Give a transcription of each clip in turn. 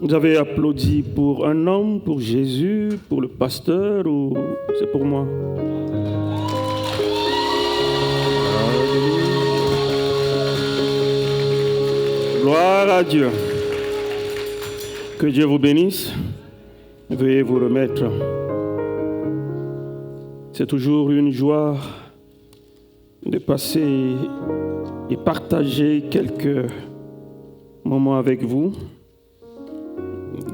Vous avez applaudi pour un homme, pour Jésus, pour le pasteur ou c'est pour moi? Gloire à Dieu. Que Dieu vous bénisse. Veuillez vous remettre. C'est toujours une joie de passer et partager quelques moments avec vous.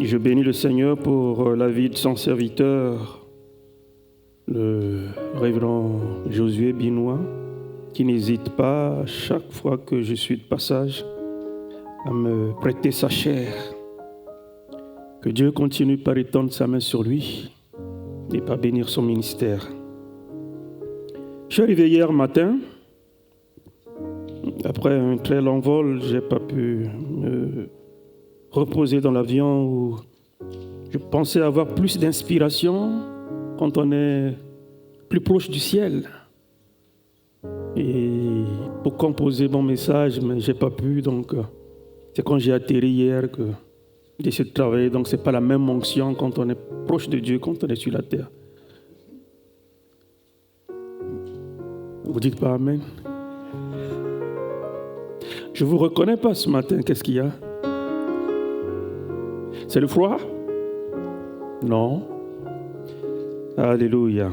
Je bénis le Seigneur pour la vie de son serviteur, le révérend Josué Binois, qui n'hésite pas, chaque fois que je suis de passage, à me prêter sa chair. Que Dieu continue par étendre sa main sur lui et par bénir son ministère. Je suis arrivé hier matin. Après un très long vol, je n'ai pas pu me reposer dans l'avion où je pensais avoir plus d'inspiration quand on est plus proche du ciel. Et pour composer mon message, mais je n'ai pas pu, donc c'est quand j'ai atterri hier que j'ai essayé de travailler. Donc ce n'est pas la même onction quand on est proche de Dieu, quand on est sur la terre. Vous dites pas Amen? Je ne vous reconnais pas ce matin, qu'est-ce qu'il y a? C'est le froid? Non. Alléluia.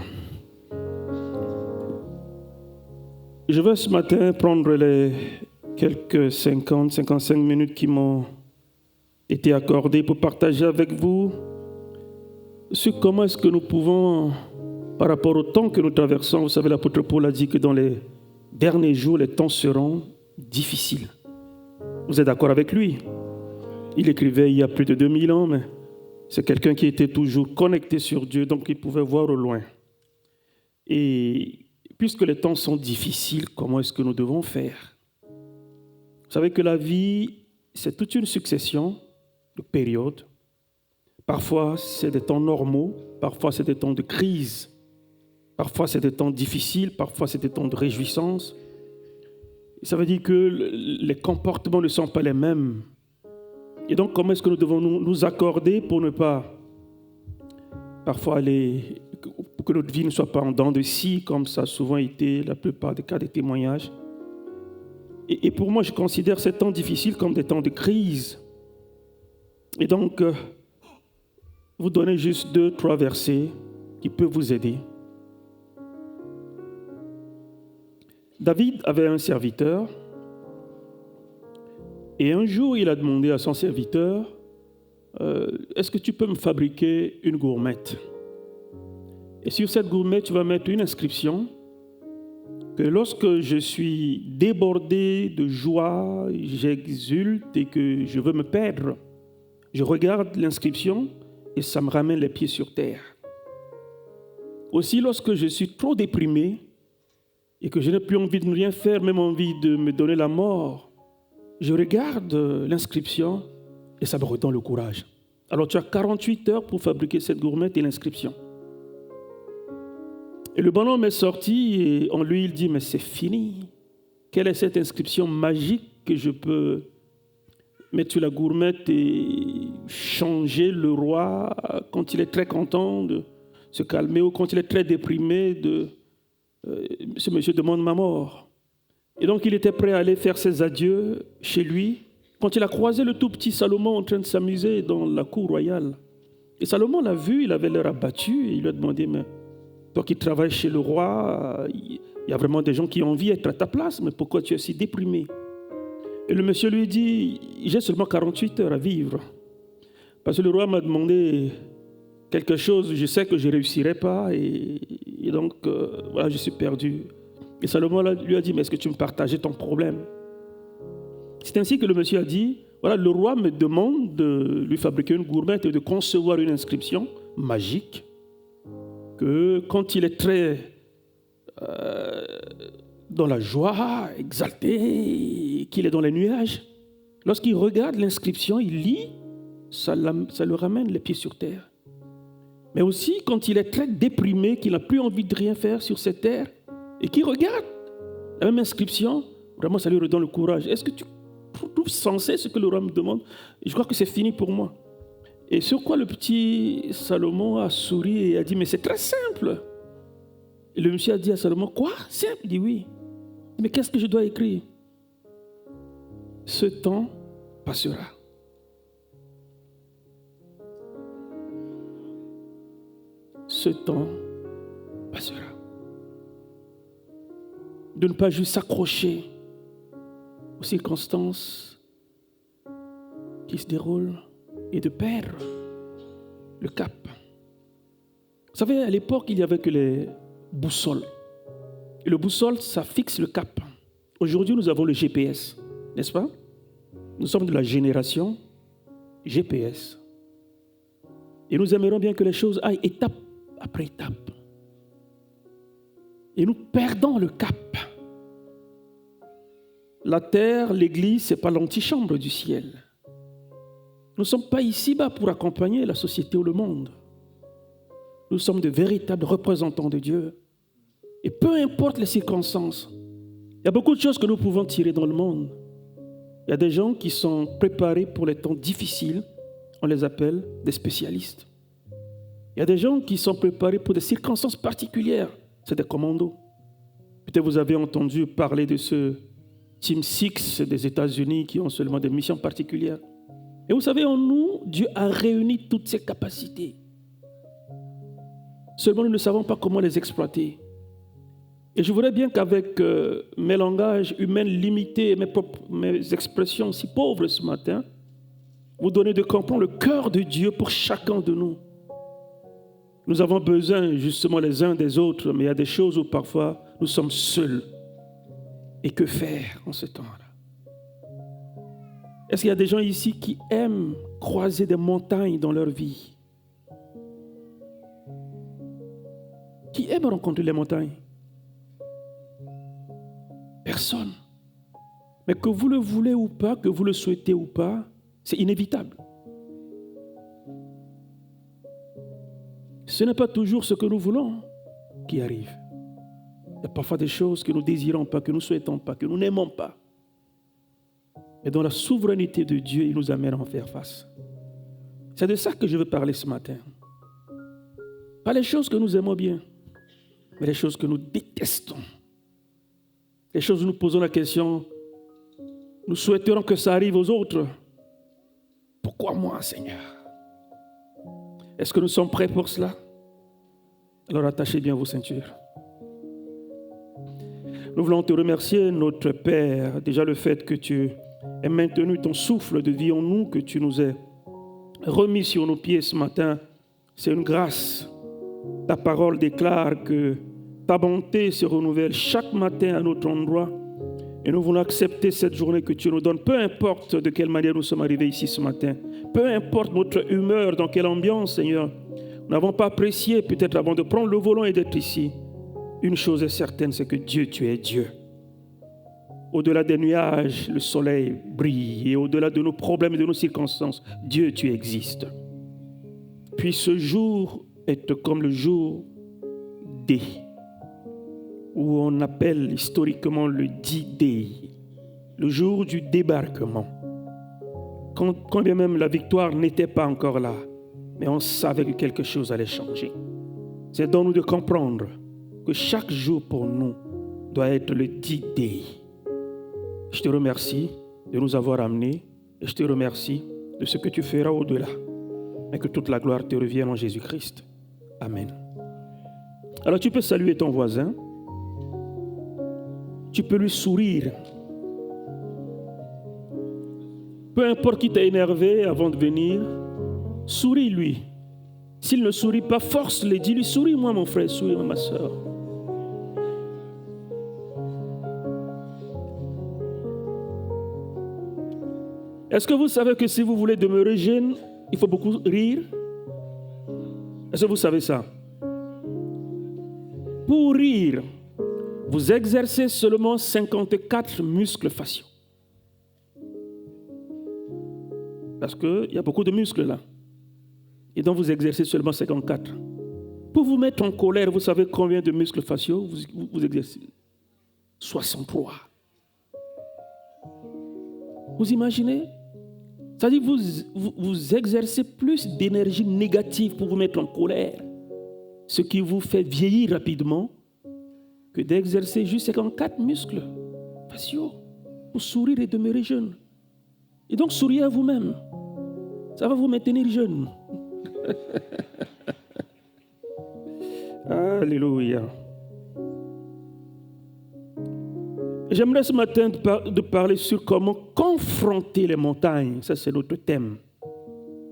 Je vais ce matin prendre les quelques 50-55 minutes qui m'ont été accordées pour partager avec vous sur comment est-ce que nous pouvons, par rapport au temps que nous traversons, vous savez, l'apôtre Paul a dit que dans les derniers jours, les temps seront difficiles. Vous êtes d'accord avec lui? Il écrivait il y a plus de 2000 ans, mais c'est quelqu'un qui était toujours connecté sur Dieu, donc il pouvait voir au loin. Et puisque les temps sont difficiles, comment est-ce que nous devons faire? Vous savez que la vie, c'est toute une succession de périodes. Parfois, c'est des temps normaux, parfois c'est des temps de crise, parfois c'est des temps difficiles, parfois c'est des temps de réjouissance. Ça veut dire que les comportements ne sont pas les mêmes. Et donc, comment est-ce que nous devons nous accorder pour ne pas, parfois, pour que notre vie ne soit pas en dents de scie, comme ça a souvent été la plupart des cas des témoignages. Et pour moi, je considère ces temps difficiles comme des temps de crise. Et donc, vous donnez juste 2-3 versets qui peuvent vous aider. David avait un serviteur. Et un jour, il a demandé à son serviteur, est-ce que tu peux me fabriquer une gourmette? Et sur cette gourmette, tu vas mettre une inscription que lorsque je suis débordé de joie, j'exulte et que je veux me perdre, je regarde l'inscription et ça me ramène les pieds sur terre. Aussi, lorsque je suis trop déprimé et que je n'ai plus envie de rien faire, même envie de me donner la mort, je regarde l'inscription et ça me redonne le courage. Alors tu as 48 heures pour fabriquer cette gourmette et l'inscription. Et le bonhomme est sorti et en lui il dit, mais c'est fini. Quelle est cette inscription magique que je peux mettre sur la gourmette et changer le roi quand il est très content de se calmer ou quand il est très déprimé ce monsieur demande ma mort. Et donc, il était prêt à aller faire ses adieux chez lui quand il a croisé le tout petit Salomon en train de s'amuser dans la cour royale. Et Salomon l'a vu, il avait l'air abattu et il lui a demandé, mais toi qui travailles chez le roi, il y a vraiment des gens qui ont envie d'être à ta place, mais pourquoi tu es si déprimé? Et le monsieur lui dit, j'ai seulement 48 heures à vivre. Parce que le roi m'a demandé quelque chose, je sais que je ne réussirai pas et donc, voilà, je suis perdu. Et Salomon lui a dit, mais est-ce que tu me partageais ton problème? C'est ainsi que le monsieur a dit, voilà, le roi me demande de lui fabriquer une gourmette et de concevoir une inscription magique que quand il est très dans la joie, exalté, qu'il est dans les nuages, lorsqu'il regarde l'inscription, il lit, ça le ramène les pieds sur terre. mais aussi quand il est très déprimé, qu'il n'a plus envie de rien faire sur cette terre, et qu'il regarde la même inscription, vraiment ça lui redonne le courage. Est-ce que tu trouves sensé ce que le roi me demande? Je crois que c'est fini pour moi. Et sur quoi le petit Salomon a souri et a dit, mais c'est très simple. Et le monsieur a dit à Salomon, quoi? Simple? Il dit oui. Mais qu'est-ce que je dois écrire? Ce temps passera. Ce temps passera. De ne pas juste s'accrocher aux circonstances qui se déroulent et de perdre le cap. Vous savez, à l'époque, il n'y avait que les boussoles. Et le boussole, ça fixe le cap. Aujourd'hui, nous avons le GPS, n'est-ce pas? Nous sommes de la génération GPS. Et nous aimerions bien que les choses aillent étape après étape. Et nous perdons le cap. La terre, l'église, ce n'est pas l'antichambre du ciel. Nous ne sommes pas ici-bas pour accompagner la société ou le monde. Nous sommes de véritables représentants de Dieu. Et peu importe les circonstances, il y a beaucoup de choses que nous pouvons tirer dans le monde. Il y a des gens qui sont préparés pour les temps difficiles, on les appelle des spécialistes. Il y a des gens qui sont préparés pour des circonstances particulières, c'est des commandos. Peut-être vous avez entendu parler de ce Team 6 des États-Unis qui ont seulement des missions particulières. Et vous savez, en nous, Dieu a réuni toutes ces capacités. Seulement, nous ne savons pas comment les exploiter. Et je voudrais bien qu'avec mes langages humains limités et mes expressions si pauvres ce matin, vous donner de comprendre le cœur de Dieu pour chacun de nous. Nous avons besoin justement les uns des autres, mais il y a des choses où parfois nous sommes seuls. Et que faire en ce temps-là? Est-ce qu'il y a des gens ici qui aiment croiser des montagnes dans leur vie? Qui aiment rencontrer les montagnes? Personne. Mais que vous le voulez ou pas, que vous le souhaitez ou pas, c'est inévitable. Ce n'est pas toujours ce que nous voulons qui arrive. Il y a parfois des choses que nous ne désirons pas, que nous ne souhaitons pas, que nous n'aimons pas. Mais dans la souveraineté de Dieu, il nous amène à en faire face. C'est de ça que je veux parler ce matin. Pas les choses que nous aimons bien, mais les choses que nous détestons. Les choses où nous posons la question, nous souhaiterons que ça arrive aux autres. Pourquoi moi, Seigneur? Est-ce que nous sommes prêts pour cela? Alors attachez bien vos ceintures. Nous voulons te remercier, notre Père, déjà le fait que tu aies maintenu ton souffle de vie en nous, que tu nous aies remis sur nos pieds ce matin. C'est une grâce. Ta parole déclare que ta bonté se renouvelle chaque matin à notre endroit. Et nous voulons accepter cette journée que tu nous donnes, peu importe de quelle manière nous sommes arrivés ici ce matin. Peu importe notre humeur, dans quelle ambiance, Seigneur. Nous n'avons pas apprécié peut-être avant de prendre le volant et d'être ici. Une chose est certaine, c'est que Dieu, tu es Dieu. Au-delà des nuages, le soleil brille. Et au-delà de nos problèmes et de nos circonstances, Dieu, tu existes. Puis ce jour est comme le jour D, où on appelle historiquement le D-Day, le jour du débarquement. Quand bien même la victoire n'était pas encore là, mais on savait que quelque chose allait changer. C'est donc nous de comprendre que chaque jour pour nous doit être le D-Day. Je te remercie de nous avoir amenés et je te remercie de ce que tu feras au-delà. Et que toute la gloire te revienne en Jésus-Christ. Amen. Alors tu peux saluer ton voisin. Tu peux lui sourire. Peu importe qui t'a énervé avant de venir, souris-lui. S'il ne sourit pas, force-le, dis-lui, souris-moi mon frère, souris-moi ma soeur. Est-ce que vous savez que si vous voulez demeurer jeune, il faut beaucoup rire? Est-ce que vous savez ça? Pour rire, vous exercez seulement 54 muscles faciaux. Parce qu'il y a beaucoup de muscles là. et dont vous exercez seulement 54. Pour vous mettre en colère, vous savez combien de muscles faciaux vous exercez? 63. Vous imaginez? C'est-à-dire que vous exercez plus d'énergie négative pour vous mettre en colère, ce qui vous fait vieillir rapidement, que d'exercer juste 54 muscles faciaux pour sourire et demeurer jeune. Et donc, souriez à vous-même. Ça va vous maintenir jeune. Alléluia. J'aimerais ce matin de parler sur comment confronter les montagnes. Ça, c'est notre thème.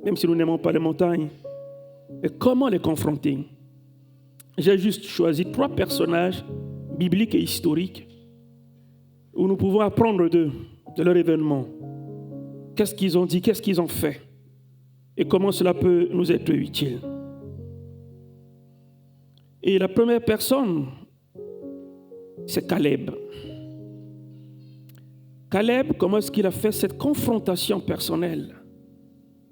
Même si nous n'aimons pas les montagnes. Et comment les confronter? J'ai juste choisi 3 personnages bibliques et historiques où nous pouvons apprendre d'eux, de leur événement. Qu'est-ce qu'ils ont dit, qu'est-ce qu'ils ont fait et comment cela peut nous être utile. Et la première personne, c'est Caleb. Caleb, comment est-ce qu'il a fait cette confrontation personnelle?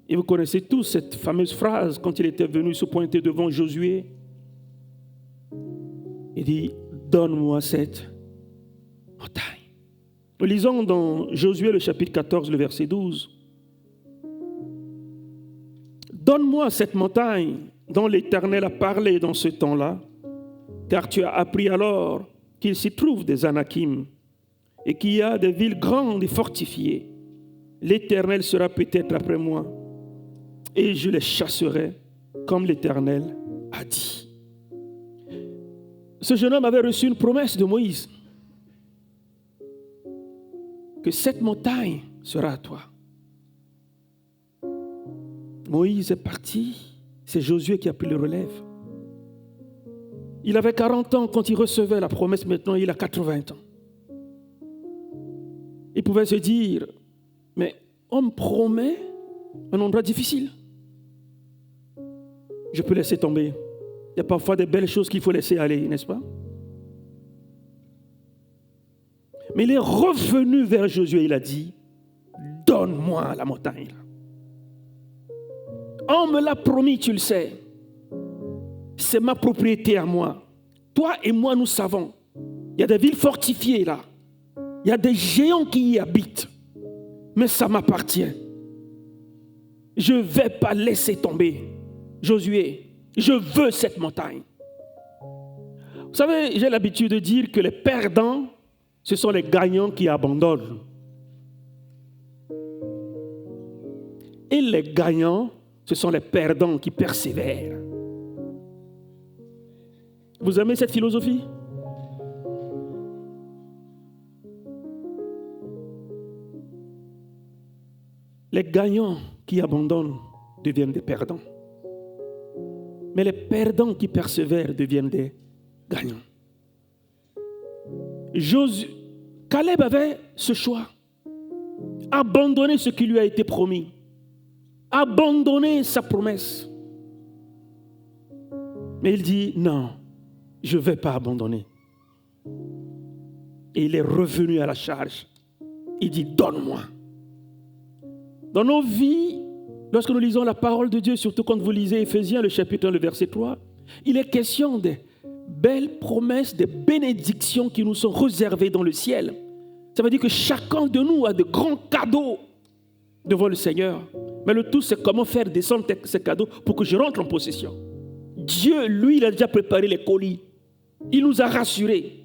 Et vous connaissez tous cette fameuse phrase quand il était venu se pointer devant Josué. Il dit, donne-moi cette montagne. Nous lisons dans Josué le chapitre 14, le verset 12. Donne-moi cette montagne dont l'Éternel a parlé dans ce temps-là, car tu as appris alors qu'il s'y trouve des Anakim et qu'il y a des villes grandes et fortifiées. L'Éternel sera peut-être après moi et je les chasserai comme l'Éternel a dit. Ce jeune homme avait reçu une promesse de Moïse que cette montagne sera à toi. Moïse est parti, c'est Josué qui a pris le relève. Il avait 40 ans quand il recevait la promesse, maintenant il a 80 ans. Il pouvait se dire, mais on me promet un endroit difficile. Je peux laisser tomber. Il y a parfois des belles choses qu'il faut laisser aller, n'est-ce pas? Mais il est revenu vers Josué, il a dit, donne-moi la montagne. On me l'a promis, tu le sais. C'est ma propriété à moi. Toi et moi, nous savons. Il y a des villes fortifiées là. Il y a des géants qui y habitent. Mais ça m'appartient. Je ne vais pas laisser tomber. Josué, je veux cette montagne. Vous savez, j'ai l'habitude de dire que les perdants, ce sont les gagnants qui abandonnent. Et les gagnants, ce sont les perdants qui persévèrent. Vous aimez cette philosophie? Les gagnants qui abandonnent deviennent des perdants. Mais les perdants qui persévèrent deviennent des gagnants. Caleb avait ce choix. Abandonner ce qui lui a été promis. Abandonner sa promesse. Mais il dit, non, je ne vais pas abandonner. Et il est revenu à la charge. Il dit, donne-moi. Dans nos vies, lorsque nous lisons la parole de Dieu, surtout quand vous lisez Éphésiens, le chapitre 1, le verset 3, il est question des belles promesses, des bénédictions qui nous sont réservées dans le ciel. Ça veut dire que chacun de nous a de grands cadeaux devant le Seigneur. Mais le tout, c'est comment faire descendre ces cadeaux pour que je rentre en possession. Dieu, lui, il a déjà préparé les colis. Il nous a rassurés.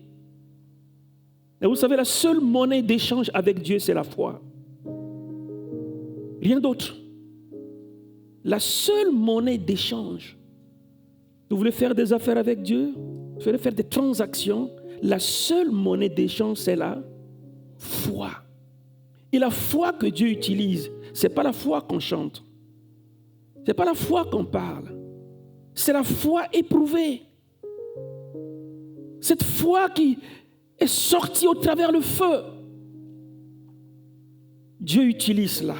Et vous savez, la seule monnaie d'échange avec Dieu, c'est la foi. Rien d'autre. La seule monnaie d'échange. Vous voulez faire des affaires avec Dieu? Vous voulez faire des transactions? La seule monnaie d'échange, c'est la foi. Et la foi que Dieu utilise, ce n'est pas la foi qu'on chante. Ce n'est pas la foi qu'on parle. C'est la foi éprouvée. Cette foi qui est sortie au travers le feu. Dieu utilise cela.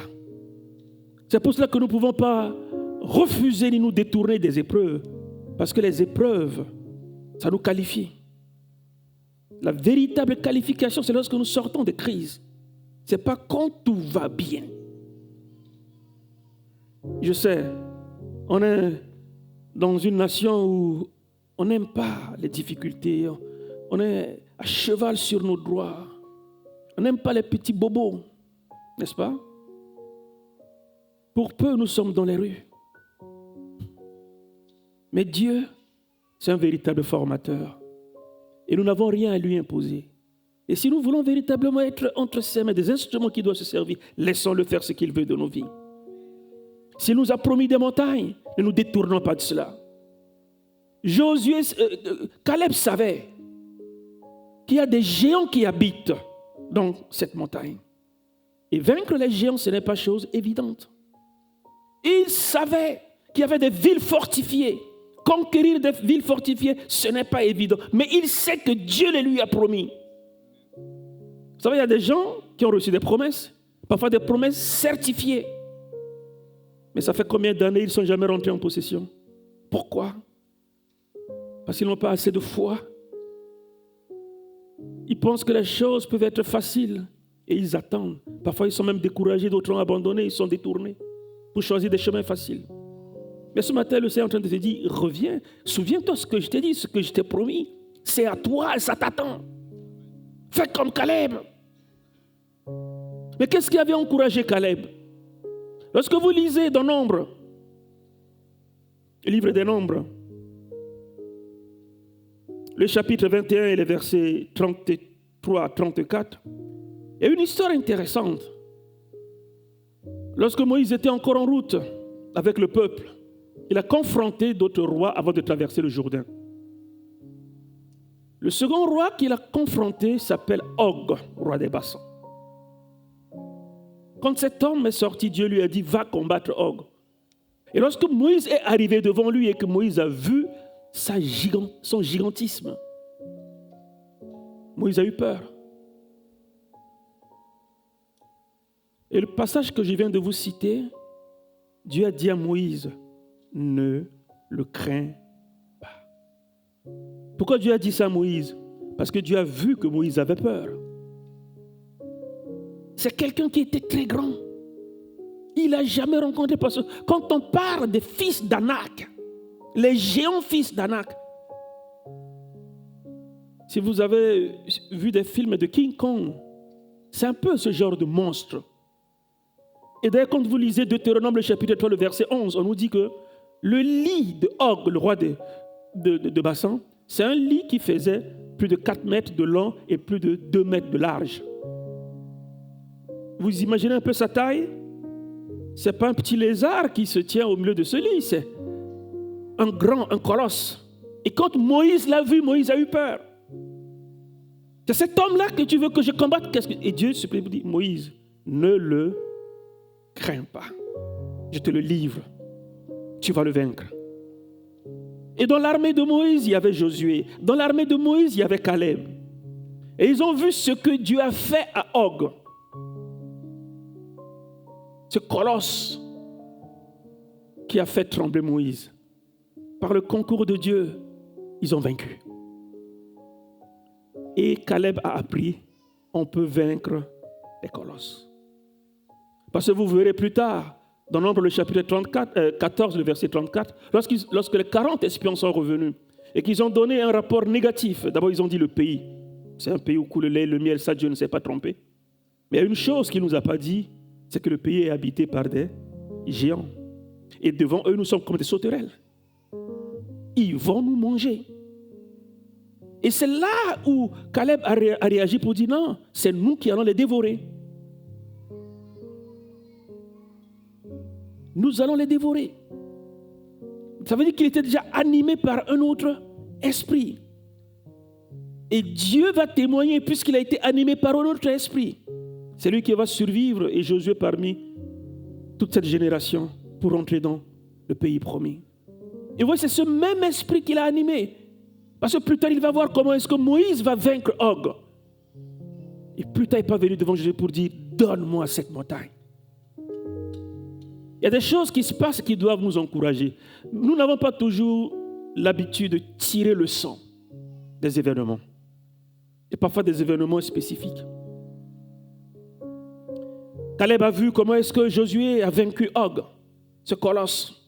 C'est pour cela que nous ne pouvons pas refuser ni nous détourner des épreuves. Parce que les épreuves, ça nous qualifie. La véritable qualification, c'est lorsque nous sortons de crise. Ce n'est pas quand tout va bien. Je sais, On est dans une nation où on n'aime pas les difficultés. On est à cheval sur nos droits. On n'aime pas les petits bobos, n'est-ce pas? Pour peu, nous sommes dans les rues. Mais Dieu, c'est un véritable formateur. Et nous n'avons rien à lui imposer. Et si nous voulons véritablement être entre ses mains des instruments qui doivent se servir, laissons-le faire ce qu'il veut de nos vies. S'il nous a promis des montagnes, ne nous détournons pas de cela. Caleb savait qu'il y a des géants qui habitent dans cette montagne. Et vaincre les géants, ce n'est pas chose évidente. Il savait qu'il y avait des villes fortifiées. Conquérir des villes fortifiées, ce n'est pas évident. Mais il sait que Dieu les lui a promis. Vous savez, il y a des gens qui ont reçu des promesses, parfois des promesses certifiées. Mais ça fait combien d'années ils ne sont jamais rentrés en possession? Pourquoi? Parce qu'ils n'ont pas assez de foi. Ils pensent que les choses peuvent être faciles et ils attendent. Parfois, ils sont même découragés, d'autres ont abandonné, ils sont détournés pour choisir des chemins faciles. Mais ce matin, le Seigneur est en train de te dire, reviens, souviens-toi ce que je t'ai dit, ce que je t'ai promis. C'est à toi, ça t'attend. Fais comme Caleb. Mais qu'est-ce qui avait encouragé Caleb? Lorsque vous lisez dans Nombres, le livre des Nombres, le chapitre 21 et les versets 33 à 34, il y a une histoire intéressante. Lorsque Moïse était encore en route avec le peuple, il a confronté d'autres rois avant de traverser le Jourdain. Le second roi qu'il a confronté s'appelle Og, roi des Bassans. Quand cet homme est sorti, Dieu lui a dit, va combattre Og. Et lorsque Moïse est arrivé devant lui et que Moïse a vu son gigantisme, Moïse a eu peur. Et le passage que je viens de vous citer, Dieu a dit à Moïse, ne le crains pas. Pourquoi Dieu a dit ça à Moïse? Parce que Dieu a vu que Moïse avait peur. C'est quelqu'un qui était très grand. Il n'a jamais rencontré personne. Quand on parle des fils d'Anak, les géants fils d'Anak, si vous avez vu des films de King Kong, c'est un peu ce genre de monstre. Et d'ailleurs, quand vous lisez Deutéronome, le chapitre 3, le verset 11, on nous dit que le lit de Og, le roi de Bassan, c'est un lit qui faisait plus de 4 mètres de long et plus de 2 mètres de large. Vous imaginez un peu sa taille? Ce n'est pas un petit lézard qui se tient au milieu de ce lit, c'est un colosse. Et quand Moïse l'a vu, Moïse a eu peur. C'est cet homme-là que tu veux que je combatte. Et Dieu se dit, Moïse, ne le crains pas. Je te le livre. Tu vas le vaincre. Et dans l'armée de Moïse, il y avait Josué. Dans l'armée de Moïse, il y avait Caleb. Et ils ont vu ce que Dieu a fait à Og. Ce colosse qui a fait trembler Moïse. Par le concours de Dieu, ils ont vaincu. Et Caleb a appris, on peut vaincre les colosses. Parce que vous verrez plus tard, dans Nombre le chapitre 14, le verset 34, lorsque les 40 espions sont revenus et qu'ils ont donné un rapport négatif, d'abord ils ont dit le pays. C'est un pays où coule le lait, le miel, ça Dieu ne s'est pas trompé. Mais il y a une chose qu'il ne nous a pas dit, c'est que le pays est habité par des géants. Et devant eux, nous sommes comme des sauterelles. Ils vont nous manger. Et c'est là où Caleb a réagi pour dire non, c'est nous qui allons les dévorer. Nous allons les dévorer. Ça veut dire qu'il était déjà animé par un autre esprit. Et Dieu va témoigner puisqu'il a été animé par un autre esprit. C'est lui qui va survivre et Josué parmi toute cette génération pour entrer dans le pays promis. Et vous voyez, c'est ce même esprit qui l'a animé. Parce que plus tard, il va voir comment est-ce que Moïse va vaincre Og. Et plus tard, il n'est pas venu devant Jésus pour dire, donne-moi cette montagne. Il y a des choses qui se passent qui doivent nous encourager. Nous n'avons pas toujours l'habitude de tirer le sang des événements. Et parfois des événements spécifiques. Caleb a vu comment est-ce que Josué a vaincu Og, ce colosse.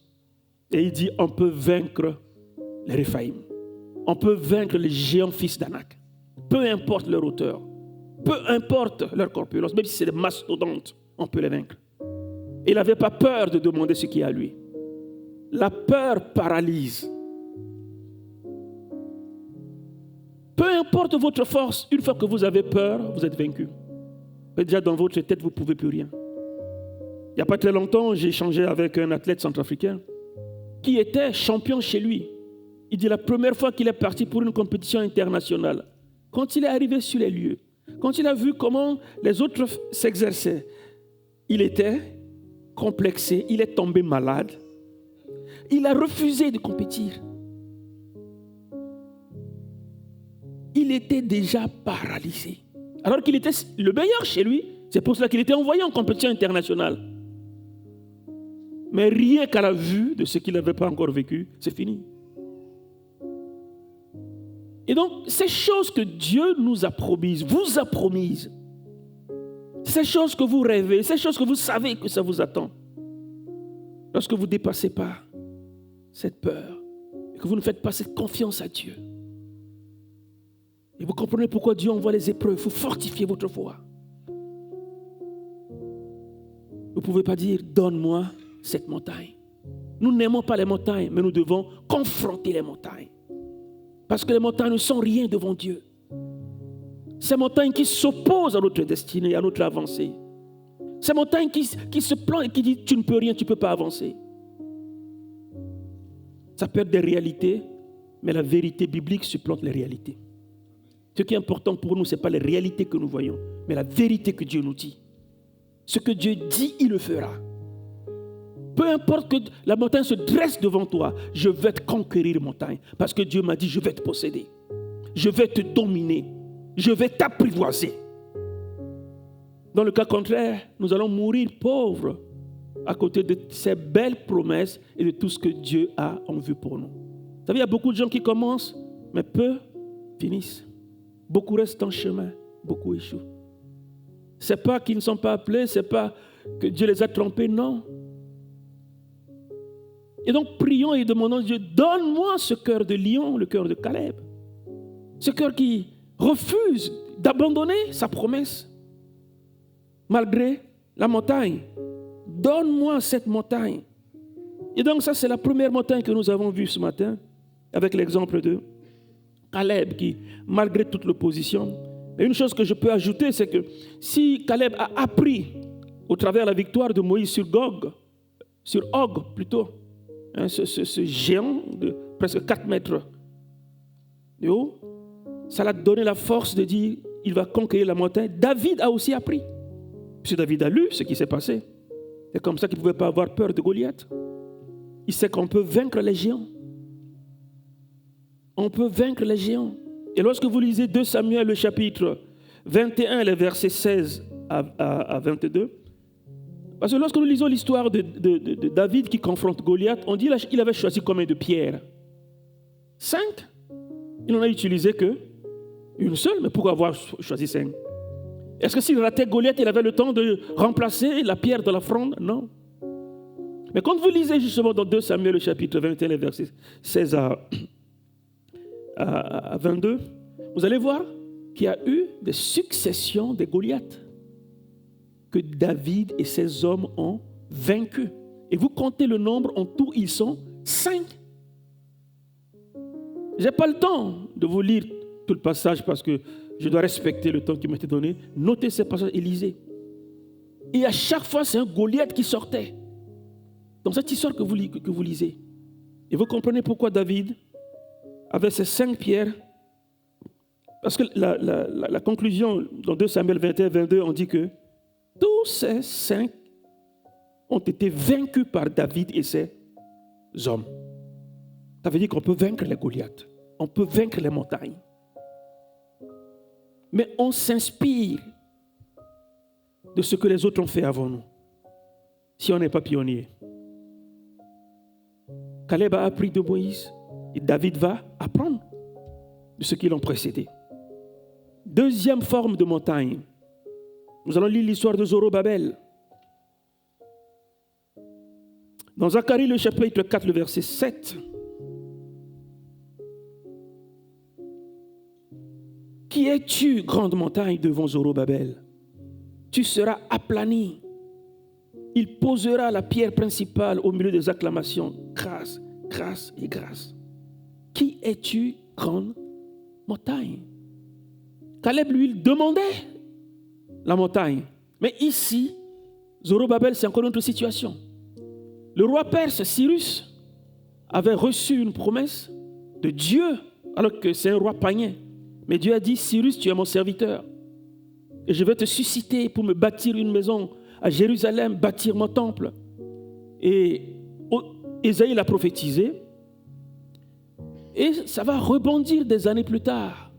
Et il dit, on peut vaincre les Réphaïm. On peut vaincre les géants fils d'Anak. Peu importe leur hauteur, peu importe leur corpulence, même si c'est des mastodontes, on peut les vaincre. Et il n'avait pas peur de demander ce qui est à lui. La peur paralyse. Peu importe votre force, une fois que vous avez peur, vous êtes vaincu. Mais déjà dans votre tête, vous ne pouvez plus rien. Il n'y a pas très longtemps, j'ai échangé avec un athlète centrafricain qui était champion chez lui. Il dit la première fois qu'il est parti pour une compétition internationale, quand il est arrivé sur les lieux, quand il a vu comment les autres s'exerçaient, il était complexé, il est tombé malade. Il a refusé de compétir. Il était déjà paralysé. Alors qu'il était le meilleur chez lui, c'est pour cela qu'il était envoyé en compétition internationale. Mais rien qu'à la vue de ce qu'il n'avait pas encore vécu, c'est fini. Et donc, ces choses que Dieu nous a promises, vous a promises, ces choses que vous rêvez, ces choses que vous savez que ça vous attend, lorsque vous ne dépassez pas cette peur, et que vous ne faites pas cette confiance à Dieu, et vous comprenez pourquoi Dieu envoie les épreuves, il faut fortifier votre foi. Vous ne pouvez pas dire, donne-moi cette montagne. Nous n'aimons pas les montagnes, mais nous devons confronter les montagnes. Parce que les montagnes ne sont rien devant Dieu. Ces montagnes qui s'opposent à notre destinée, à notre avancée. Ces montagnes qui se plantent et qui disent, tu ne peux rien, tu ne peux pas avancer. Ça peut être des réalités, mais la vérité biblique supplante les réalités. Ce qui est important pour nous, ce n'est pas les réalités que nous voyons, mais la vérité que Dieu nous dit. Ce que Dieu dit, il le fera. Peu importe que la montagne se dresse devant toi, je vais te conquérir, montagne. Parce que Dieu m'a dit, je vais te posséder. Je vais te dominer. Je vais t'apprivoiser. Dans le cas contraire, nous allons mourir pauvres à côté de ces belles promesses et de tout ce que Dieu a en vue pour nous. Vous savez, il y a beaucoup de gens qui commencent, mais peu finissent. Beaucoup restent en chemin, beaucoup échouent. Ce n'est pas qu'ils ne sont pas appelés, ce n'est pas que Dieu les a trompés, non. Et donc, prions et demandons à Dieu, donne-moi ce cœur de lion, le cœur de Caleb. Ce cœur qui refuse d'abandonner sa promesse, malgré la montagne. Donne-moi cette montagne. Et donc, ça, c'est la première montagne que nous avons vue ce matin, avec l'exemple de Caleb, qui, malgré toute l'opposition, mais une chose que je peux ajouter, c'est que si Caleb a appris, au travers de la victoire de Moïse sur Og plutôt, ce géant de presque 4 mètres de haut, ça l'a donné la force de dire il va conquérir la montagne. David a aussi appris. Puisque David a lu ce qui s'est passé. C'est comme ça qu'il ne pouvait pas avoir peur de Goliath. Il sait qu'on peut vaincre les géants. On peut vaincre les géants. Et lorsque vous lisez 2 Samuel, le chapitre 21, les versets 16 à 22, parce que lorsque nous lisons l'histoire de David qui confronte Goliath, on dit qu'il avait choisi combien de pierres? 5. Il n'en a utilisé qu'une seule, mais pourquoi avoir choisi 5? Est-ce que s'il ratait Goliath, il avait le temps de remplacer la pierre de la fronde? Non. Mais quand vous lisez justement dans 2 Samuel, le chapitre 21, les versets 16 à 22, vous allez voir qu'il y a eu des successions de Goliath que David et ses hommes ont vaincus. Et vous comptez le nombre, en tout, ils sont 5. Je n'ai pas le temps de vous lire tout le passage parce que je dois respecter le temps qui m'a été donné. Notez ces passages et lisez. Et à chaque fois, c'est un Goliath qui sortait. Dans cette histoire que vous lisez. Et vous comprenez pourquoi David avait ces 5 pierres. Parce que la conclusion, dans 2 Samuel 21, 22, on dit que tous ces 5 ont été vaincus par David et ses hommes. Ça veut dire qu'on peut vaincre les Goliaths. On peut vaincre les montagnes. Mais on s'inspire de ce que les autres ont fait avant nous. Si on n'est pas pionnier. Caleb a appris de Moïse et David va apprendre de ce qui l'ont précédé. Deuxième forme de montagne. Nous allons lire l'histoire de Zorobabel. Dans Zacharie, le chapitre 4, le verset 7. Qui es-tu, grande montagne, devant Zorobabel? Tu seras aplani. Il posera la pierre principale au milieu des acclamations. Grâce, grâce et grâce. Qui es-tu, grande montagne? Caleb, lui, il demandait la montagne. Mais ici, Zorobabel, c'est encore une autre situation. Le roi perse, Cyrus, avait reçu une promesse de Dieu, alors que c'est un roi païen. Mais Dieu a dit, Cyrus, tu es mon serviteur. Et je vais te susciter pour me bâtir une maison à Jérusalem, bâtir mon temple. Et Ésaïe l'a prophétisé. Et ça va rebondir des années plus tard.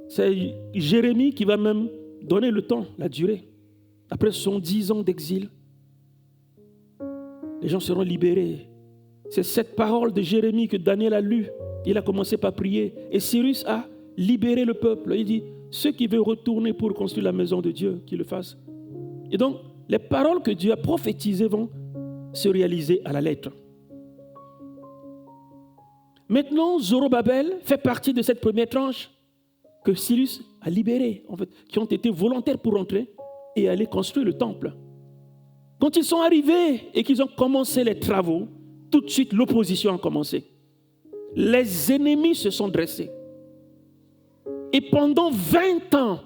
C'est Jérémie qui va même donner le temps, la durée. Après 110 ans d'exil, les gens seront libérés. C'est cette parole de Jérémie que Daniel a lue. Il a commencé par prier. Et Cyrus a libéré le peuple. Il dit, ceux qui veulent retourner pour construire la maison de Dieu, qu'ils le fassent. Et donc, les paroles que Dieu a prophétisées vont se réaliser à la lettre. Maintenant, Zorobabel fait partie de cette première tranche que Cyrus a libérée, en fait, qui ont été volontaires pour rentrer et aller construire le temple. Quand ils sont arrivés et qu'ils ont commencé les travaux, tout de suite l'opposition a commencé. Les ennemis se sont dressés. Et pendant 20 ans,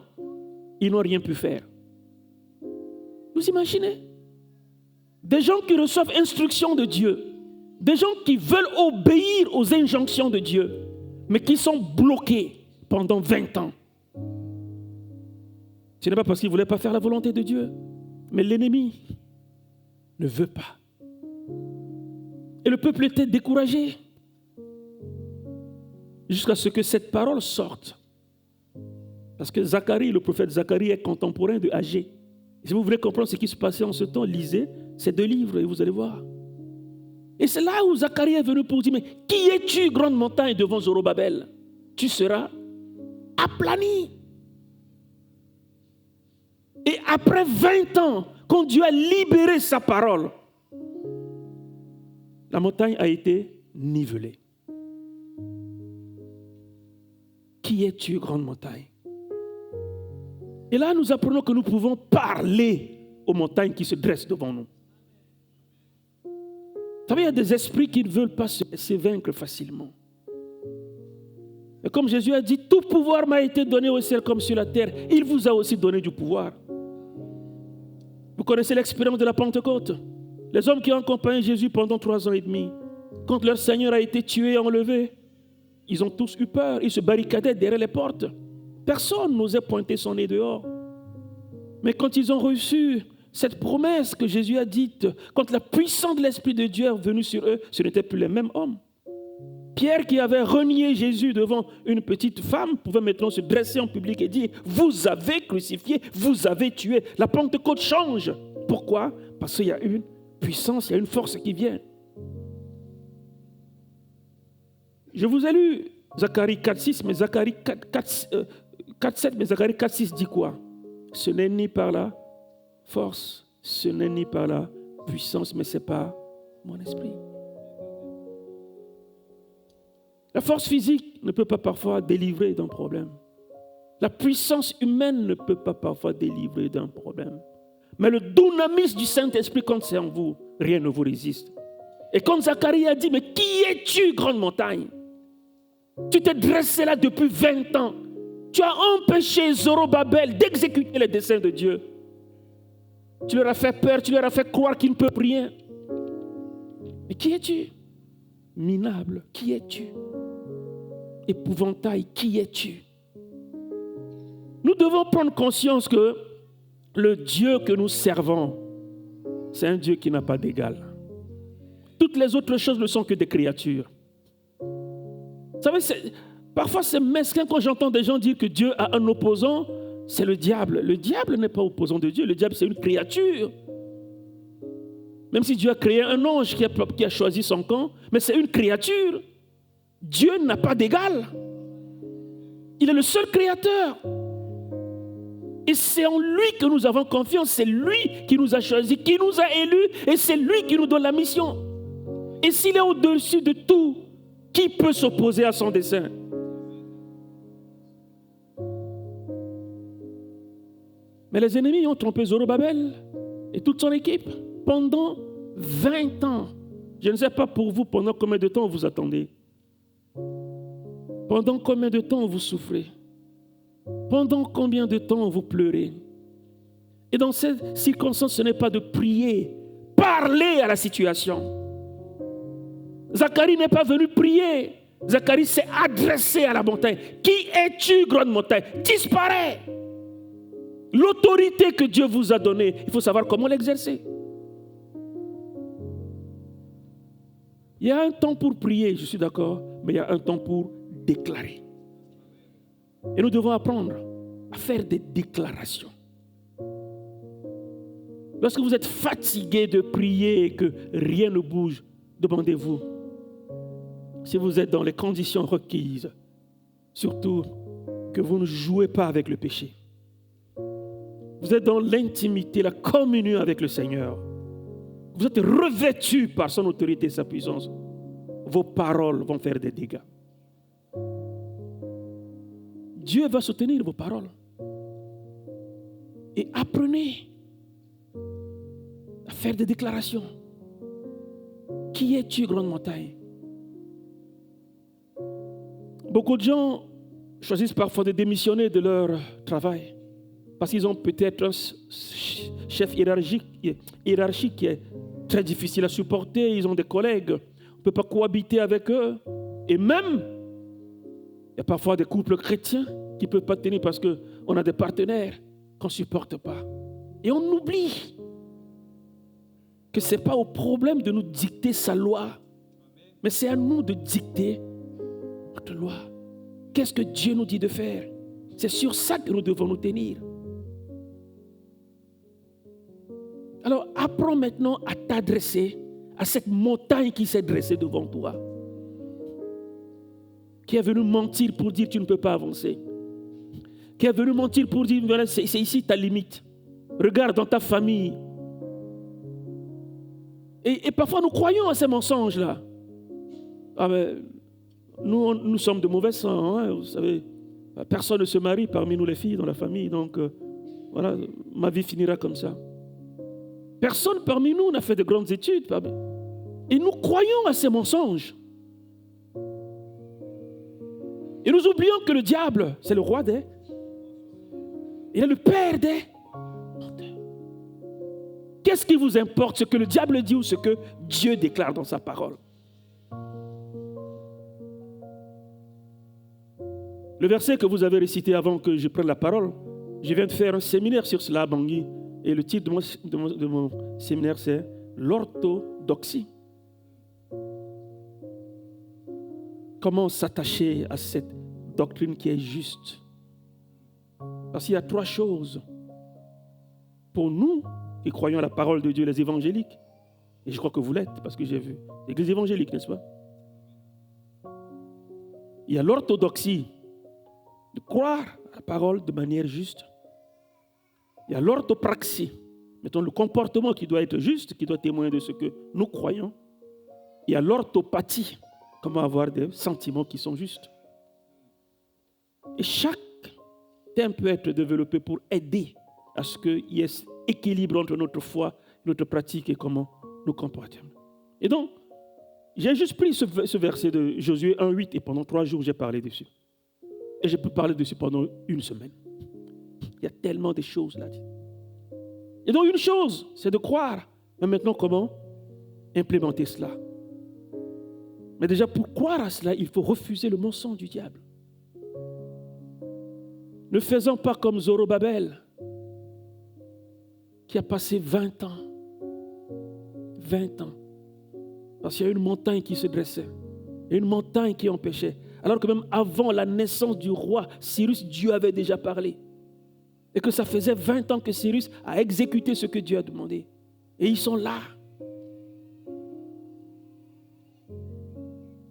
ils n'ont rien pu faire. Vous imaginez? Des gens qui reçoivent instruction de Dieu, des gens qui veulent obéir aux injonctions de Dieu, mais qui sont bloqués pendant 20 ans. Ce n'est pas parce qu'ils ne voulaient pas faire la volonté de Dieu, mais l'ennemi ne veut pas. Et le peuple était découragé jusqu'à ce que cette parole sorte. Parce que Zacharie, le prophète Zacharie, est contemporain de Agé. Si vous voulez comprendre ce qui se passait en ce temps, lisez ces 2 livres et vous allez voir. Et c'est là où Zacharie est venu pour dire, mais qui es-tu, grande montagne, devant Zorobabel? Tu seras aplani. Et après 20 ans, quand Dieu a libéré sa parole, la montagne a été nivelée. Qui es-tu, grande montagne? Et là, nous apprenons que nous pouvons parler aux montagnes qui se dressent devant nous. Vous savez, il y a des esprits qui ne veulent pas se vaincre facilement. Et comme Jésus a dit, tout pouvoir m'a été donné au ciel comme sur la terre. Il vous a aussi donné du pouvoir. Vous connaissez l'expérience de la Pentecôte. Les hommes qui ont accompagné Jésus pendant 3 ans et demi, quand leur Seigneur a été tué et enlevé, ils ont tous eu peur. Ils se barricadaient derrière les portes. Personne n'osait pointer son nez dehors. Mais quand ils ont reçu cette promesse que Jésus a dite, quand la puissance de l'Esprit de Dieu est venue sur eux, ce n'étaient plus les mêmes hommes. Pierre, qui avait renié Jésus devant une petite femme, pouvait maintenant se dresser en public et dire, vous avez crucifié, vous avez tué. La Pentecôte change. Pourquoi? Parce qu'il y a une puissance, il y a une force qui vient. Je vous ai lu Zacharie 4.6, mais Zacharie 4.7, mais Zacharie 4.6 dit quoi? Ce n'est ni par la force, ce n'est ni par la puissance, mais c'est par mon esprit. La force physique ne peut pas parfois délivrer d'un problème. La puissance humaine ne peut pas parfois délivrer d'un problème. Mais le dunamis du Saint-Esprit, quand c'est en vous, rien ne vous résiste. Et quand Zacharie a dit, mais qui es-tu, grande montagne? Tu t'es dressé là depuis 20 ans. Tu as empêché Zorobabel d'exécuter les desseins de Dieu. Tu leur as fait peur, tu leur as fait croire qu'ils ne peuvent rien. Mais qui es-tu? Minable, qui es-tu? Épouvantail, qui es-tu? Nous devons prendre conscience que le Dieu que nous servons, c'est un Dieu qui n'a pas d'égal. Toutes les autres choses ne sont que des créatures. Vous savez, parfois c'est mesquin quand j'entends des gens dire que Dieu a un opposant, c'est le diable. Le diable n'est pas opposant de Dieu, le diable c'est une créature. Même si Dieu a créé un ange qui a choisi son camp, mais c'est une créature. Dieu n'a pas d'égal. Il est le seul créateur. Et c'est en lui que nous avons confiance. C'est lui qui nous a choisis, qui nous a élus, et c'est lui qui nous donne la mission. Et s'il est au-dessus de tout, qui peut s'opposer à son dessein? Mais les ennemis ont trompé Zorobabel et toute son équipe pendant 20 ans. Je ne sais pas pour vous pendant combien de temps vous attendez. Pendant combien de temps vous souffrez. Pendant combien de temps vous pleurez. Et dans cette circonstance, ce n'est pas de prier, parler à la situation. Zacharie n'est pas venu prier. Zacharie s'est adressé à la montagne. Qui es-tu, grande montagne? Disparais. L'autorité que Dieu vous a donnée, il faut savoir comment l'exercer. Il y a un temps pour prier, je suis d'accord, mais il y a un temps pour déclarer. Et nous devons apprendre à faire des déclarations. Lorsque vous êtes fatigué de prier et que rien ne bouge, demandez-vous si vous êtes dans les conditions requises, surtout que vous ne jouez pas avec le péché. Vous êtes dans l'intimité, la communion avec le Seigneur. Vous êtes revêtus par son autorité et sa puissance. Vos paroles vont faire des dégâts. Dieu va soutenir vos paroles. Et apprenez à faire des déclarations. Qui es-tu, grande montagne? Beaucoup de gens choisissent parfois de démissionner de leur travail parce qu'ils ont peut-être un chef hiérarchique qui est très difficile à supporter. Ils ont des collègues, on ne peut pas cohabiter avec eux. Et même, il y a parfois des couples chrétiens qui ne peuvent pas tenir parce qu'on a des partenaires qu'on ne supporte pas. Et on oublie que ce n'est pas au problème de nous dicter sa loi, mais c'est à nous de dicter notre loi. Qu'est-ce que Dieu nous dit de faire? C'est sur ça que nous devons nous tenir. Alors, apprends maintenant à t'adresser à cette montagne qui s'est dressée devant toi, qui est venue mentir pour dire tu ne peux pas avancer, qui est venue mentir pour dire voilà, c'est ici ta limite. Regarde dans ta famille. Et parfois nous croyons à ces mensonges-là. Ah ben, nous sommes de mauvais sang, hein, vous savez. Personne ne se marie parmi nous les filles dans la famille, donc voilà, ma vie finira comme ça. Personne parmi nous n'a fait de grandes études. Et nous croyons à ces mensonges. Et nous oublions que le diable, c'est le roi des. Il est le père des. Qu'est-ce qui vous importe, ce que le diable dit ou ce que Dieu déclare dans sa parole? Le verset que vous avez récité avant que je prenne la parole, je viens de faire un séminaire sur cela à Bangui. Et le titre de mon séminaire, c'est l'orthodoxie. Comment s'attacher à cette doctrine qui est juste? Parce qu'il y a 3 choses. Pour nous, qui croyons à la parole de Dieu, les évangéliques, et je crois que vous l'êtes, parce que j'ai vu l'église évangélique, n'est-ce pas? Il y a l'orthodoxie, de croire à la parole de manière juste. Il y a l'orthopraxie, mettons le comportement qui doit être juste, qui doit témoigner de ce que nous croyons. Il y a l'orthopathie, comment avoir des sentiments qui sont justes. Et chaque thème peut être développé pour aider à ce qu'il y ait équilibre entre notre foi, notre pratique et comment nous comportons. Et donc, j'ai juste pris ce verset de Josué 1,8 et pendant 3 jours, j'ai parlé dessus. Et je peux parler dessus pendant 1 semaine. Il y a tellement de choses là. Et donc, une chose, c'est de croire. Mais maintenant, comment implémenter cela? Mais déjà, pour croire à cela, il faut refuser le mensonge du diable. Ne faisons pas comme Zorobabel, qui a passé 20 ans. 20 ans. Parce qu'il y a une montagne qui se dressait. Et une montagne qui empêchait. Alors que même avant la naissance du roi Cyrus, Dieu avait déjà parlé. Et que ça faisait 20 ans que Cyrus a exécuté ce que Dieu a demandé. Et ils sont là.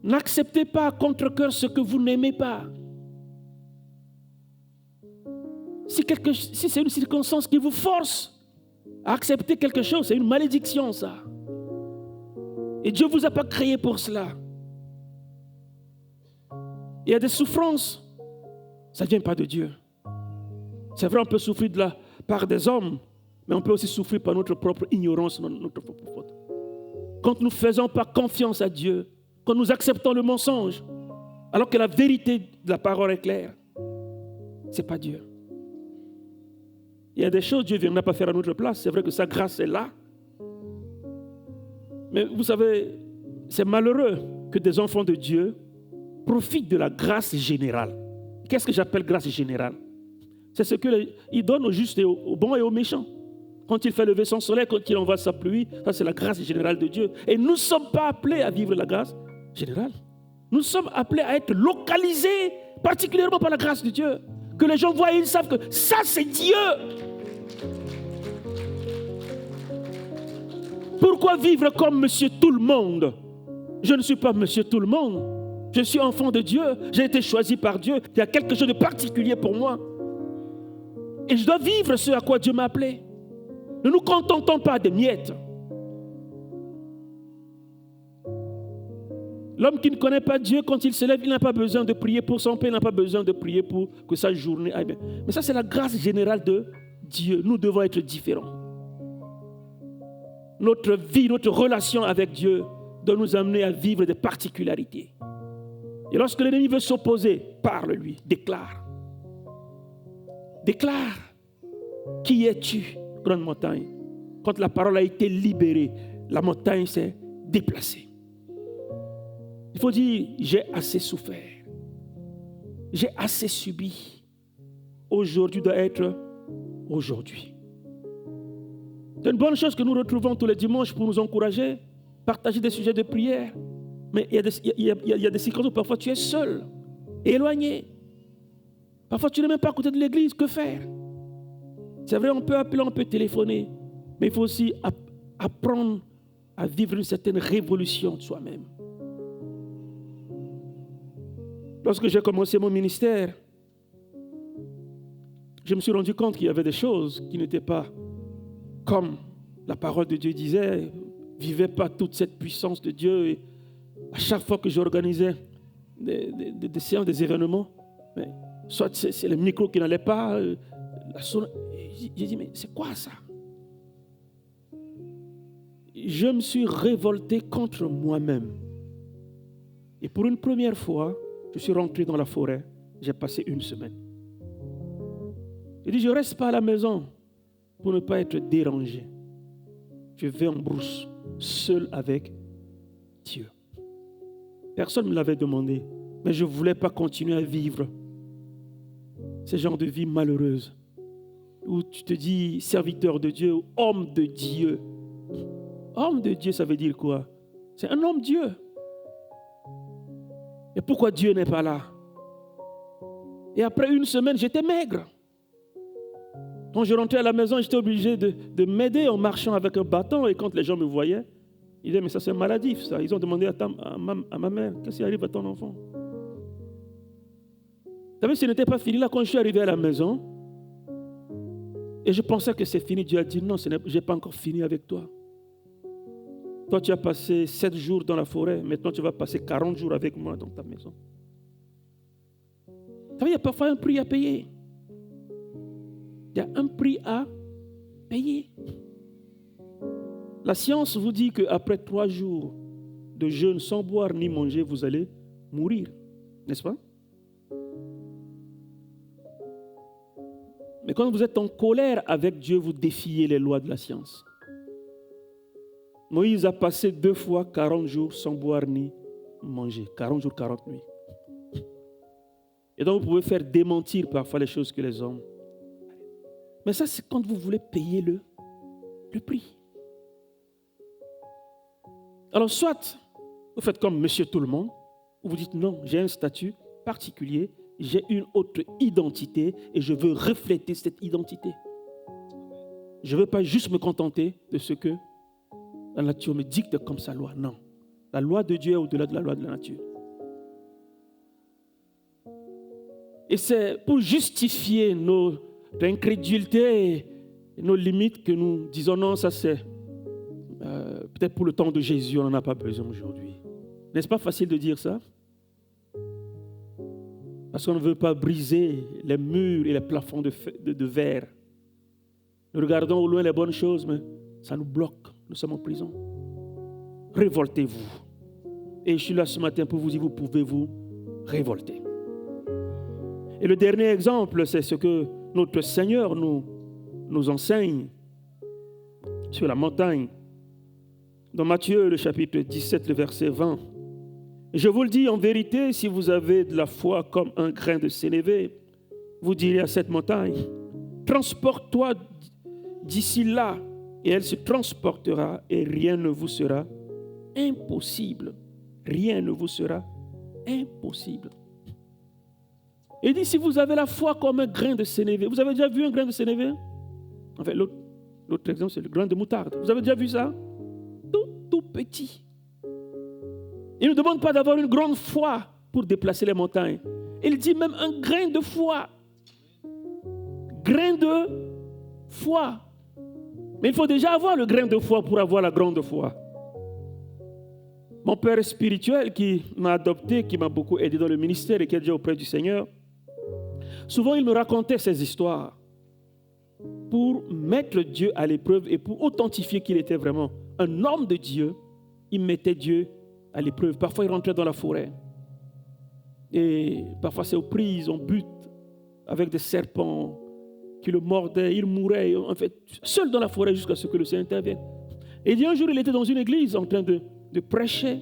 N'acceptez pas à contre-cœur ce que vous n'aimez pas. Si c'est une circonstance qui vous force à accepter quelque chose, c'est une malédiction, ça. Et Dieu ne vous a pas créé pour cela. Il y a des souffrances, ça ne vient pas de Dieu. C'est vrai, on peut souffrir de la part des hommes, mais on peut aussi souffrir par notre propre ignorance, notre propre faute. Quand nous ne faisons pas confiance à Dieu, quand nous acceptons le mensonge, alors que la vérité de la parole est claire, ce n'est pas Dieu. Il y a des choses que Dieu ne viendra pas faire à notre place. C'est vrai que sa grâce est là. Mais vous savez, c'est malheureux que des enfants de Dieu profitent de la grâce générale. Qu'est-ce que j'appelle grâce générale? C'est ce qu'il donne aux justes et aux bons et aux méchants. Quand il fait lever son soleil, quand il envoie sa pluie, ça c'est la grâce générale de Dieu. Et nous ne sommes pas appelés à vivre la grâce générale. Nous sommes appelés à être localisés particulièrement par la grâce de Dieu. Que les gens voient et ils savent que ça c'est Dieu. Pourquoi vivre comme monsieur tout le monde? Je ne suis pas monsieur tout le monde. Je suis enfant de Dieu. J'ai été choisi par Dieu. Il y a quelque chose de particulier pour moi. Et je dois vivre ce à quoi Dieu m'a appelé. Ne nous contentons pas des miettes. L'homme qui ne connaît pas Dieu, quand il se lève, il n'a pas besoin de prier pour son pain, il n'a pas besoin de prier pour que sa journée aille bien. Mais ça, c'est la grâce générale de Dieu. Nous devons être différents. Notre vie, notre relation avec Dieu doit nous amener à vivre des particularités. Et lorsque l'ennemi veut s'opposer, parle-lui, déclare. Déclare. Qui es-tu, grande montagne? Quand la parole a été libérée, la montagne s'est déplacée. Il faut dire, j'ai assez souffert. J'ai assez subi. Aujourd'hui doit être aujourd'hui. C'est une bonne chose que nous retrouvons tous les dimanches pour nous encourager, partager des sujets de prière. Mais il y a des circonstances où parfois tu es seul, éloigné. Parfois tu n'es même pas à côté de l'église. Que faire? C'est vrai, on peut appeler, on peut téléphoner. Mais il faut aussi apprendre à vivre une certaine révolution de soi-même. Lorsque j'ai commencé mon ministère, je me suis rendu compte qu'il y avait des choses qui n'étaient pas comme la parole de Dieu disait. Vivez pas toute cette puissance de Dieu. Et à chaque fois que j'organisais des séances, des événements, soit c'est le micro qui n'allait pas, j'ai dit, mais c'est quoi ça? Je me suis révolté contre moi-même. Et pour une première fois, je suis rentré dans la forêt. J'ai passé une semaine. J'ai dit, je ne reste pas à la maison pour ne pas être dérangé. Je vais en brousse, seul avec Dieu. Personne ne me l'avait demandé, mais je ne voulais pas continuer à vivre ce genre de vie malheureuse où tu te dis serviteur de Dieu ou homme de Dieu. Homme de Dieu, ça veut dire quoi? C'est un homme Dieu. Et pourquoi Dieu n'est pas là? Et après une semaine, j'étais maigre. Quand je rentrais à la maison, j'étais obligé de m'aider en marchant avec un bâton. Et quand les gens me voyaient, ils disaient, mais ça c'est maladif, ça. Ils ont demandé à ma mère, qu'est-ce qui arrive à ton enfant? Vous savez, ce n'était pas fini. Là, quand je suis arrivé à la maison, et je pensais que c'est fini, Dieu a dit, non, je n'ai pas encore fini avec toi. Toi, tu as passé 7 jours dans la forêt. Maintenant, tu vas passer 40 jours avec moi dans ta maison. Vous savez, il y a parfois un prix à payer. Il y a un prix à payer. La science vous dit qu'après 3 jours de jeûne sans boire ni manger, vous allez mourir. N'est-ce pas? Mais quand vous êtes en colère avec Dieu, vous défiez les lois de la science. Moïse a passé 2 fois 40 jours sans boire ni manger. 40 jours, 40 nuits. Et donc vous pouvez faire démentir parfois les choses que les hommes. Mais ça, c'est quand vous voulez payer le prix. Alors soit vous faites comme monsieur tout le monde, ou vous dites non, j'ai un statut particulier, j'ai une autre identité et je veux refléter cette identité. Je ne veux pas juste me contenter de ce que la nature me dicte comme sa loi. Non. La loi de Dieu est au-delà de la loi de la nature. Et c'est pour justifier incrédulité et nos limites que nous disons non, ça c'est peut-être pour le temps de Jésus, on n'en a pas besoin aujourd'hui. N'est-ce pas facile de dire ça? Parce qu'on ne veut pas briser les murs et les plafonds de verre. Nous regardons au loin les bonnes choses, mais ça nous bloque. Nous sommes en prison. Révoltez-vous. Et je suis là ce matin pour vous dire, vous pouvez vous révolter. Et le dernier exemple, c'est ce que notre Seigneur nous enseigne sur la montagne. Dans Matthieu, le chapitre 17, le verset 20. Je vous le dis en vérité, si vous avez de la foi comme un grain de sénévé, vous direz à cette montagne, transporte-toi d'ici là, et elle se transportera, et rien ne vous sera impossible. Rien ne vous sera impossible. Il dit, si vous avez la foi comme un grain de sénévé, vous avez déjà vu un grain de sénévé? En fait, l'autre exemple, c'est le grain de moutarde. Vous avez déjà vu ça? Tout petit. Il ne demande pas d'avoir une grande foi pour déplacer les montagnes. Il dit même un grain de foi. Grain de foi. Mais il faut déjà avoir le grain de foi pour avoir la grande foi. Mon père spirituel qui m'a adopté, qui m'a beaucoup aidé dans le ministère et qui est déjà auprès du Seigneur, souvent il me racontait ces histoires pour mettre Dieu à l'épreuve et pour authentifier qu'il était vraiment un homme de Dieu. Il mettait Dieu à l'épreuve. Parfois, il rentrait dans la forêt. Et parfois, c'est aux prises, on bute avec des serpents qui le mordaient, il mourait, en fait, seul dans la forêt jusqu'à ce que le Seigneur intervienne. Et il dit un jour, il était dans une église en train de prêcher.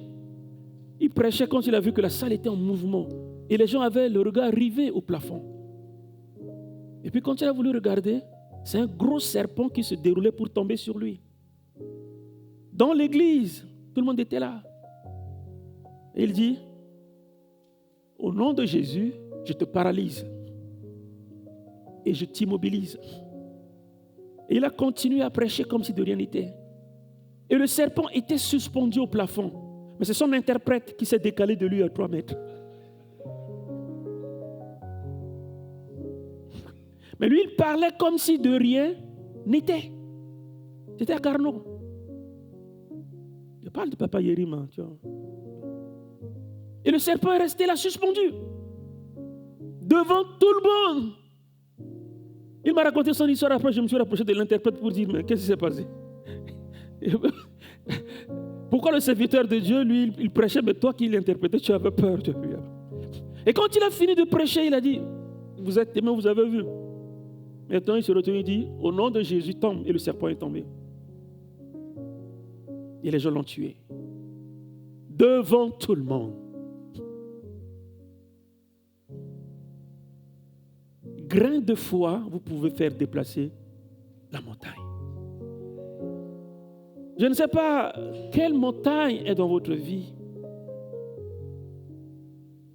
Il prêchait quand il a vu que la salle était en mouvement. Et les gens avaient le regard rivé au plafond. Et puis quand il a voulu regarder, c'est un gros serpent qui se déroulait pour tomber sur lui. Dans l'église, tout le monde était là. Et il dit, au nom de Jésus, je te paralyse et je t'immobilise. Et il a continué à prêcher comme si de rien n'était. Et le serpent était suspendu au plafond. Mais c'est son interprète qui s'est décalé de lui à 3 mètres. Mais lui, il parlait comme si de rien n'était. C'était à Carnot. Je parle de Papa Yérima, tu vois. Et le serpent est resté là suspendu. Devant tout le monde. Il m'a raconté son histoire. Après, je me suis rapproché de l'interprète pour dire, mais qu'est-ce qui s'est passé? Pourquoi le serviteur de Dieu, lui, il prêchait, mais toi qui l'interprétais, tu avais peur. Et quand il a fini de prêcher, il a dit, vous êtes témoin, vous avez vu. Maintenant, il se retourne et dit, au nom de Jésus, tombe. Et le serpent est tombé. Et les gens l'ont tué. Devant tout le monde. Grain de foi, vous pouvez faire déplacer la montagne. Je ne sais pas quelle montagne est dans votre vie.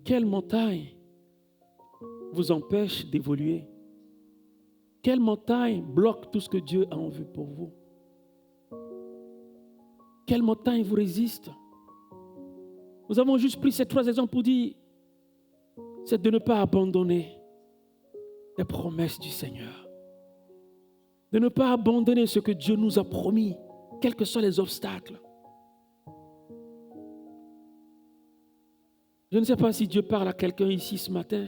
Quelle montagne vous empêche d'évoluer? Quelle montagne bloque tout ce que Dieu a en vue pour vous? Quelle montagne vous résiste? Nous avons juste pris ces 3 exemples pour dire, c'est de ne pas abandonner les promesses du Seigneur. De ne pas abandonner ce que Dieu nous a promis, quels que soient les obstacles. Je ne sais pas si Dieu parle à quelqu'un ici ce matin,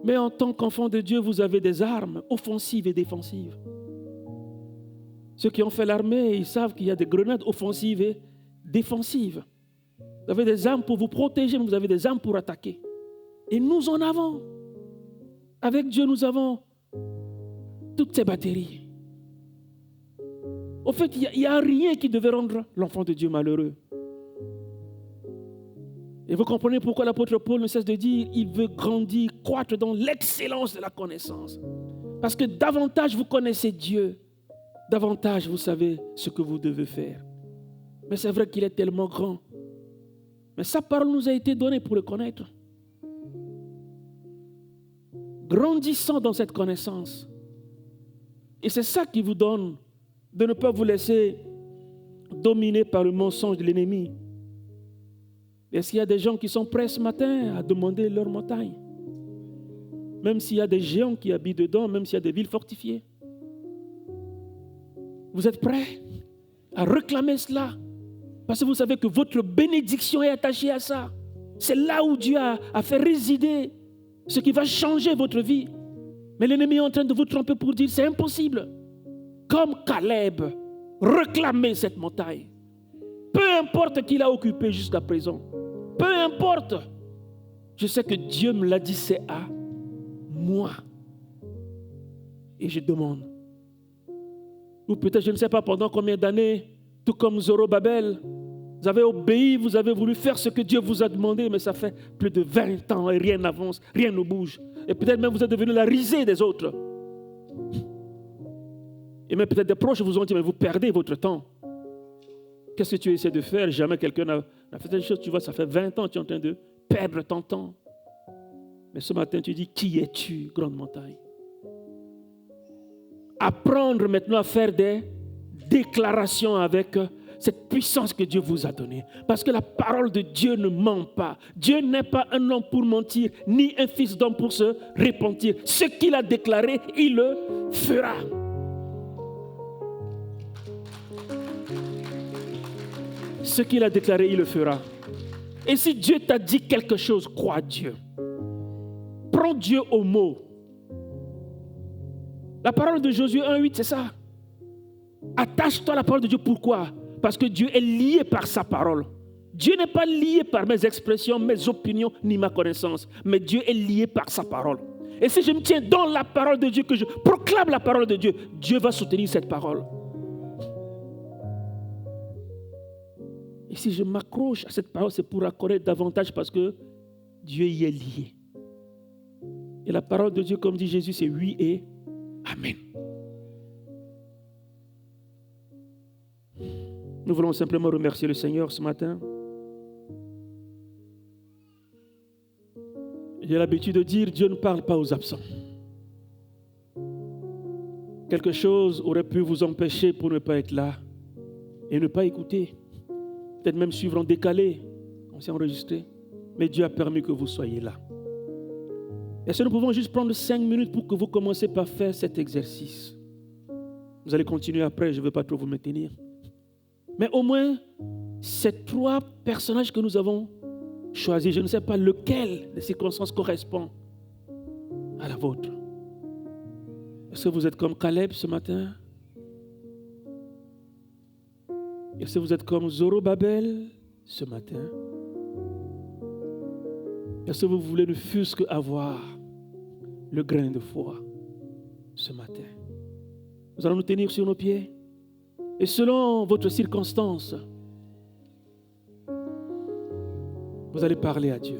mais en tant qu'enfant de Dieu, vous avez des armes offensives et défensives. Ceux qui ont fait l'armée, ils savent qu'il y a des grenades offensives et défensives. Vous avez des armes pour vous protéger, mais vous avez des armes pour attaquer. Et nous en avons. Avec Dieu, nous avons toutes ces batteries. Au fait, il n'y a rien qui devait rendre l'enfant de Dieu malheureux. Et vous comprenez pourquoi l'apôtre Paul ne cesse de dire, il veut grandir, croître dans l'excellence de la connaissance. Parce que davantage vous connaissez Dieu, davantage vous savez ce que vous devez faire. Mais c'est vrai qu'il est tellement grand. Mais sa parole nous a été donnée pour le connaître. Grandissant dans cette connaissance. Et c'est ça qui vous donne de ne pas vous laisser dominer par le mensonge de l'ennemi. Est-ce qu'il y a des gens qui sont prêts ce matin à demander leur montagne? même s'il y a des géants qui habitent dedans, même s'il y a des villes fortifiées. Vous êtes prêts à réclamer cela? Parce que vous savez que votre bénédiction est attachée à ça. C'est là où Dieu a fait résider ce qui va changer votre vie. Mais l'ennemi est en train de vous tromper pour dire c'est impossible. Comme Caleb, réclamez cette montagne. Peu importe qui l'a occupé jusqu'à présent. Peu importe. Je sais que Dieu me l'a dit, c'est à moi. Et je demande. Ou peut-être, je ne sais pas pendant combien d'années, tout comme Zorobabel, vous avez obéi, vous avez voulu faire ce que Dieu vous a demandé, mais ça fait plus de 20 ans et rien n'avance, rien ne bouge. Et peut-être même vous êtes devenu la risée des autres. Et même peut-être des proches vous ont dit, mais vous perdez votre temps. Qu'est-ce que tu essaies de faire? Jamais quelqu'un n'a fait cette chose. Tu vois, ça fait 20 ans que tu es en train de perdre ton temps. Mais ce matin, tu dis, qui es-tu, grande montagne? Apprendre maintenant à faire des déclarations avec cette puissance que Dieu vous a donnée. Parce que la parole de Dieu ne ment pas. Dieu n'est pas un homme pour mentir, ni un fils d'homme pour se repentir. Ce qu'il a déclaré, il le fera. Ce qu'il a déclaré, il le fera. Et si Dieu t'a dit quelque chose, crois Dieu. Prends Dieu au mot. La parole de Josué 1,8, c'est ça. Attache-toi à la parole de Dieu. Pourquoi? Parce que Dieu est lié par sa parole. Dieu n'est pas lié par mes expressions, mes opinions, ni ma connaissance. Mais Dieu est lié par sa parole. Et si je me tiens dans la parole de Dieu, que je proclame la parole de Dieu, Dieu va soutenir cette parole. Et si je m'accroche à cette parole, c'est pour accorder davantage parce que Dieu y est lié. Et la parole de Dieu, comme dit Jésus, c'est oui et amen. Nous voulons simplement remercier le Seigneur ce matin. J'ai l'habitude de dire, Dieu ne parle pas aux absents. Quelque chose aurait pu vous empêcher pour ne pas être là et ne pas écouter. Peut-être même suivre en décalé. On s'est enregistré. Mais Dieu a permis que vous soyez là. Est-ce que nous pouvons juste prendre 5 minutes pour que vous commenciez par faire cet exercice? Vous allez continuer après, je ne veux pas trop vous maintenir. Mais au moins, ces 3 personnages que nous avons choisis, je ne sais pas lequel des circonstances correspond à la vôtre. Est-ce que vous êtes comme Caleb ce matin? Est-ce que vous êtes comme Zorobabel ce matin? Est-ce que vous voulez ne fût-ce qu'avoir le grain de foi ce matin? Nous allons nous tenir sur nos pieds. Et selon votre circonstance, vous allez parler à Dieu.